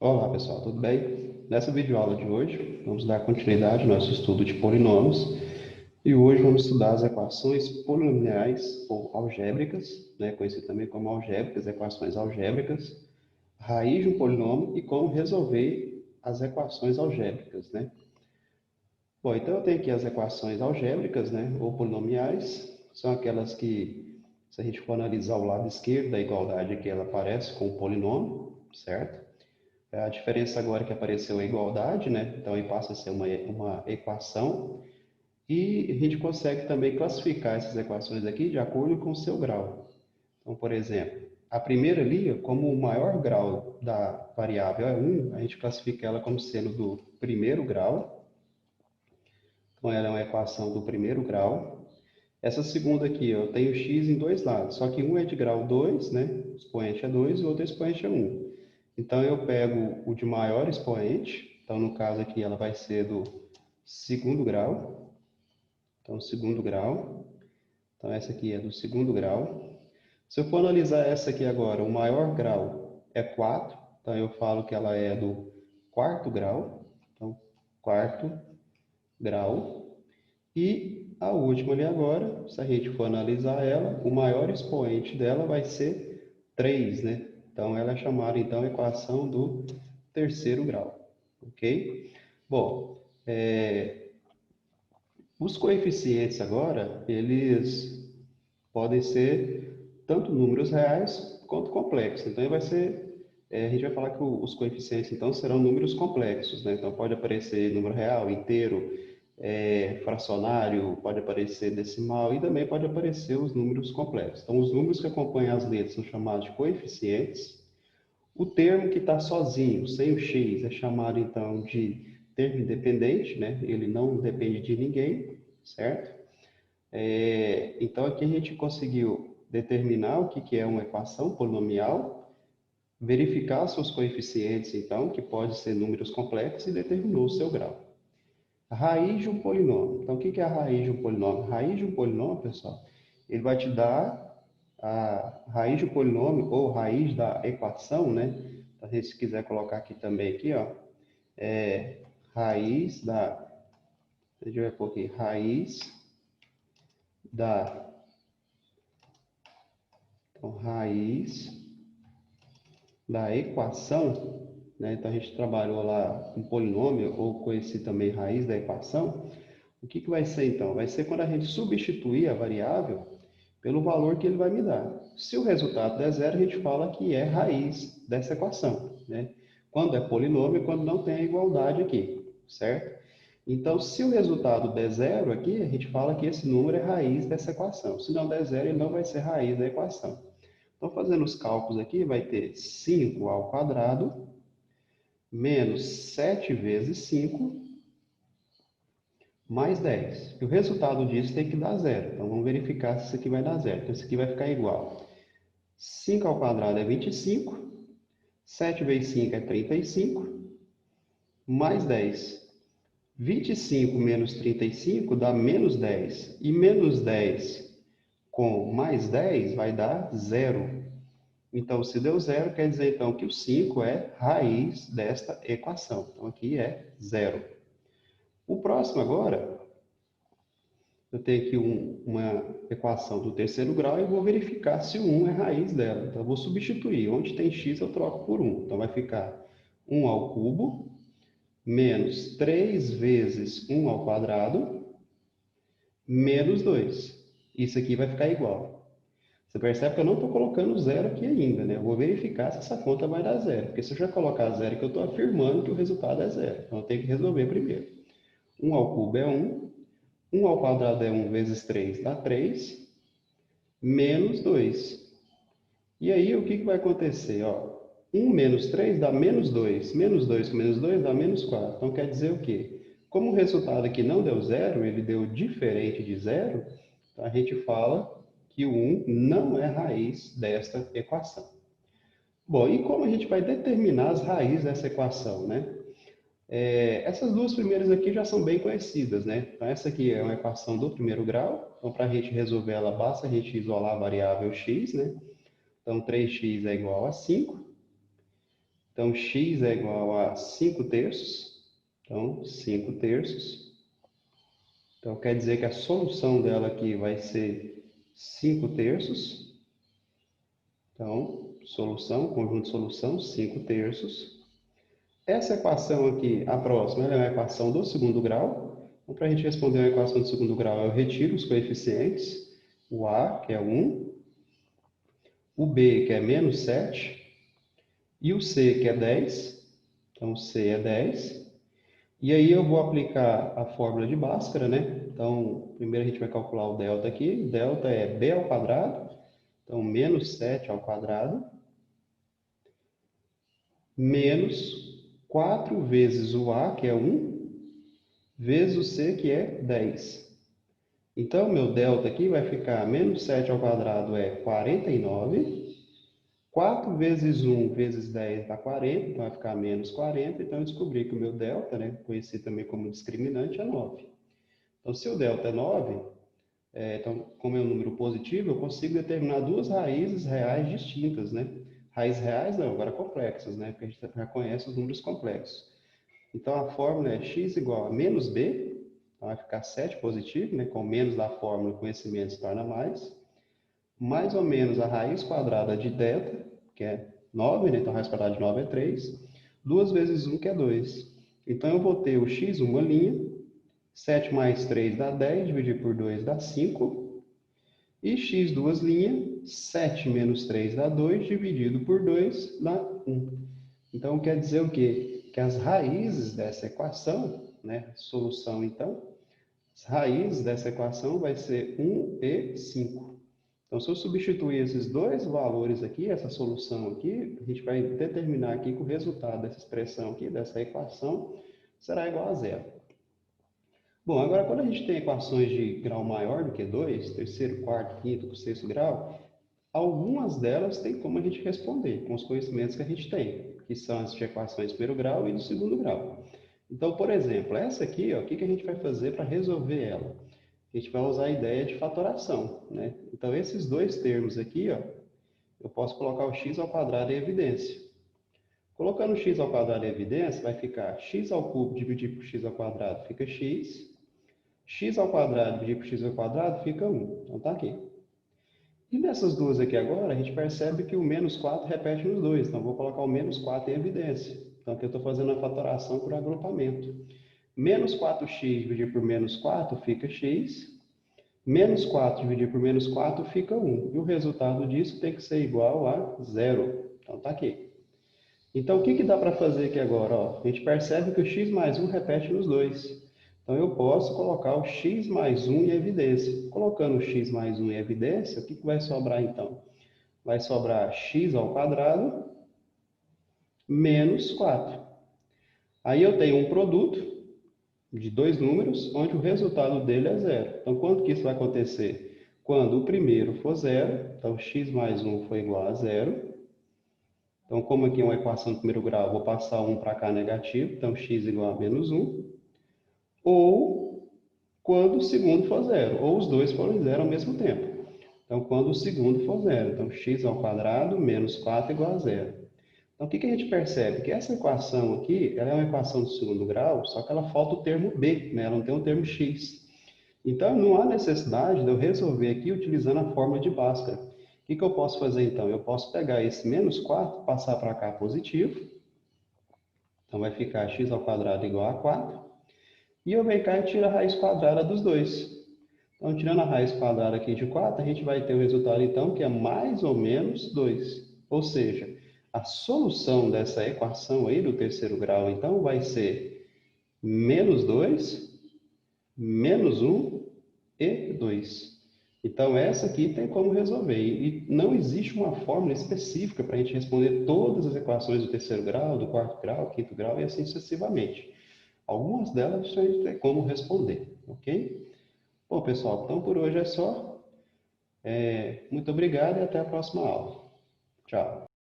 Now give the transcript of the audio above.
Olá pessoal, tudo bem? Nessa videoaula de hoje, vamos dar continuidade ao nosso estudo de polinômios e hoje vamos estudar as equações polinomiais ou algébricas, conhecido também como algébricas, equações algébricas, raiz de um polinômio e como resolver as equações algébricas, né? Bom, então eu tenho aqui as equações algébricas, ou polinomiais, são aquelas que, se a gente for analisar o lado esquerdo da igualdade aqui, ela aparece com o polinômio, certo? A diferença agora é que apareceu a igualdade, né? Então aí passa a ser uma equação e a gente consegue também classificar essas equações aqui de acordo com o seu grau. Então, por exemplo, a primeira ali, como o maior grau da variável é 1, a gente classifica ela como sendo do primeiro grau. Então ela é uma equação do primeiro grau. Essa segunda aqui, eu tenho x em dois lados, só que um é de grau 2, né? O expoente é 2 e o outro expoente é 1. Então, eu pego o de maior expoente. Então, no caso aqui, ela vai ser do segundo grau. Então, segundo grau. Então, essa aqui é do segundo grau. Se eu for analisar essa aqui agora, o maior grau é 4. Então, eu falo que ela é do quarto grau. Então, quarto grau. E a última ali agora, se a gente for analisar ela, o maior expoente dela vai ser 3, né? Então, ela é chamada, então, equação do terceiro grau, ok? Bom, os coeficientes agora, eles podem ser tanto números reais quanto complexos. Então, a gente vai falar que os coeficientes, então, serão números complexos, né? Então, pode aparecer número real, inteiro, fracionário, pode aparecer decimal e também pode aparecer os números complexos. Então, os números que acompanham as letras são chamados de coeficientes. O termo que está sozinho, sem o x, é chamado então de termo independente, né? Ele não depende de ninguém, certo? Então aqui a gente conseguiu determinar o que é uma equação polinomial, verificar seus coeficientes, então, que pode ser números complexos, e determinou o seu grau. A raiz de um polinômio. Então, o que é a raiz de um polinômio? A raiz de um polinômio, pessoal, ele vai te dar a raiz de um polinômio ou raiz da equação, né? Então, se quiser colocar aqui também, aqui, ó, raiz da, deixa eu ver por aqui, raiz da, então, raiz da equação, né? Então, a gente trabalhou lá um polinômio, ou conhecido também raiz da equação. O que vai ser então? Vai ser quando a gente substituir a variável pelo valor que ele vai me dar. Se o resultado der zero, a gente fala que é raiz dessa equação, né? Quando é polinômio, quando não tem a igualdade aqui, certo? Então, se o resultado der zero aqui, a gente fala que esse número é raiz dessa equação. Se não der zero, ele não vai ser raiz da equação. Então, fazendo os cálculos aqui, vai ter 5 ao quadrado menos 7 vezes 5 mais 10. E o resultado disso tem que dar zero. Então, vamos verificar se isso aqui vai dar zero. Então, isso aqui vai ficar igual. 5 ao quadrado é 25. 7 vezes 5 é 35. Mais 10. 25 menos 35 dá menos 10. E menos 10 com mais 10 vai dar zero. Então, se deu zero, quer dizer então que o 5 é raiz desta equação. Então, aqui é zero. O próximo agora, eu tenho aqui uma equação do terceiro grau e vou verificar se o 1 é raiz dela. Então, eu vou substituir. Onde tem x, eu troco por 1. Então, vai ficar 1 ao cubo menos 3 vezes 1 ao quadrado menos 2. Isso aqui vai ficar igual. Você percebe que eu não estou colocando zero aqui ainda, né? Eu vou verificar se essa conta vai dar zero. Porque se eu já colocar zero, que eu estou afirmando que o resultado é zero. Então, eu tenho que resolver primeiro. 1 ao cubo é 1. 1 ao quadrado é 1 vezes 3 dá 3, menos 2. E aí, o que vai acontecer? Ó, 1 menos 3 dá menos 2. Menos 2 com menos 2 dá menos 4. Então, quer dizer o quê? Como o resultado aqui não deu zero, ele deu diferente de zero, então a gente fala que o 1 não é raiz desta equação. Bom, e como a gente vai determinar as raízes dessa equação, né? Essas duas primeiras aqui já são bem conhecidas, né? Então, essa aqui é uma equação do primeiro grau. Então, para a gente resolver ela, basta a gente isolar a variável x, né? Então, 3x é igual a 5. Então, x é igual a 5 terços. Então, 5 terços. Então, quer dizer que a solução dela aqui vai ser 5 terços. Então, solução, conjunto de solução, 5 terços. Essa equação aqui, a próxima, ela é uma equação do segundo grau. Então, para a gente responder uma equação do segundo grau, eu retiro os coeficientes. O a, que é 1, o b, que é menos 7, e o c, que é 10. Então, c é 10. E aí eu vou aplicar a fórmula de Bhaskara, né? Então, primeiro a gente vai calcular o delta aqui. O delta é b ao quadrado. Então, menos 7 ao quadrado. Menos 4 vezes o a, que é 1, vezes o c, que é 10. Então, meu delta aqui vai ficar menos 7 ao quadrado é 49. 4 vezes 1 vezes 10 dá 40, então vai ficar menos 40. Então, eu descobri que o meu delta, né, conhecido também como discriminante, é 9. Então, se o delta é 9, então, como é um número positivo, eu consigo determinar duas raízes reais distintas, né? Raízes reais não, agora complexas, né? Porque a gente já conhece os números complexos. Então, a fórmula é x igual a menos b, então vai ficar 7 positivo, né? Com menos da fórmula, conhecimento se torna mais ou menos a raiz quadrada de delta, que é 9, né? Então, a raiz quadrada de 9 é 3, 2 vezes 1, que é 2. Então, eu vou ter o x, uma linha, 7 mais 3 dá 10, dividir por 2 dá 5, e x, duas linhas, 7 menos 3 dá 2, dividido por 2 dá 1. Então, quer dizer o quê? Que as raízes dessa equação, né, solução então, as raízes dessa equação vai ser 1 e 5. Então, se eu substituir esses dois valores aqui, essa solução aqui, a gente vai determinar aqui que o resultado dessa expressão aqui, dessa equação, será igual a zero. Bom, agora quando a gente tem equações de grau maior do que 2, terceiro, quarto, quinto, sexto grau, algumas delas tem como a gente responder com os conhecimentos que a gente tem, que são as de equações de primeiro grau e do segundo grau. Então, por exemplo, essa aqui, ó, o que a gente vai fazer para resolver ela? A gente vai usar a ideia de fatoração, né? Então, esses dois termos aqui, ó, eu posso colocar o x ao quadrado em evidência. Colocando o x ao quadrado em evidência, vai ficar x ao cubo dividido por x ao quadrado fica x. X ao quadrado dividido por x ao quadrado fica 1. Então, tá aqui. E nessas duas aqui agora, a gente percebe que o menos 4 repete nos dois. Então, vou colocar o menos 4 em evidência. Então, aqui eu estou fazendo a fatoração por agrupamento. Menos 4x dividido por menos 4 fica x. Menos 4 dividido por menos 4 fica 1. E o resultado disso tem que ser igual a 0. Então, tá aqui. Então, o que dá para fazer aqui agora? Ó, a gente percebe que o x mais 1 repete nos dois. Então, eu posso colocar o x mais 1 em evidência. Colocando o x mais 1 em evidência, o que vai sobrar então? Vai sobrar x ao quadrado menos 4. Aí eu tenho um produto de dois números, onde o resultado dele é zero. Então, quando que isso vai acontecer? Quando o primeiro for zero, então x mais 1 foi igual a zero. Então, como aqui é uma equação de primeiro grau, vou passar 1 para cá negativo, então x igual a menos 1. Ou quando o segundo for zero, ou os dois forem zero ao mesmo tempo. Então, quando o segundo for zero, então x ao quadrado menos 4 igual a zero. Então, o que a gente percebe? Que essa equação aqui, ela é uma equação do segundo grau, só que ela falta o termo b, né? Ela não tem o termo x. Então, não há necessidade de eu resolver aqui utilizando a fórmula de Bhaskara. O que eu posso fazer então? Eu posso pegar esse menos 4, passar para cá positivo. Então, vai ficar x ao quadrado igual a 4. E eu venho cá e tiro a raiz quadrada dos dois. Então, tirando a raiz quadrada aqui de 4, a gente vai ter o resultado, então, que é mais ou menos 2. Ou seja, a solução dessa equação aí do terceiro grau, então, vai ser menos 2, menos 1 e 2. Então, essa aqui tem como resolver. E não existe uma fórmula específica para a gente responder todas as equações do terceiro grau, do quarto grau, quinto grau e assim sucessivamente. Algumas delas a gente tem como responder, ok? Bom, pessoal, então por hoje é só. Muito obrigado e até a próxima aula. Tchau.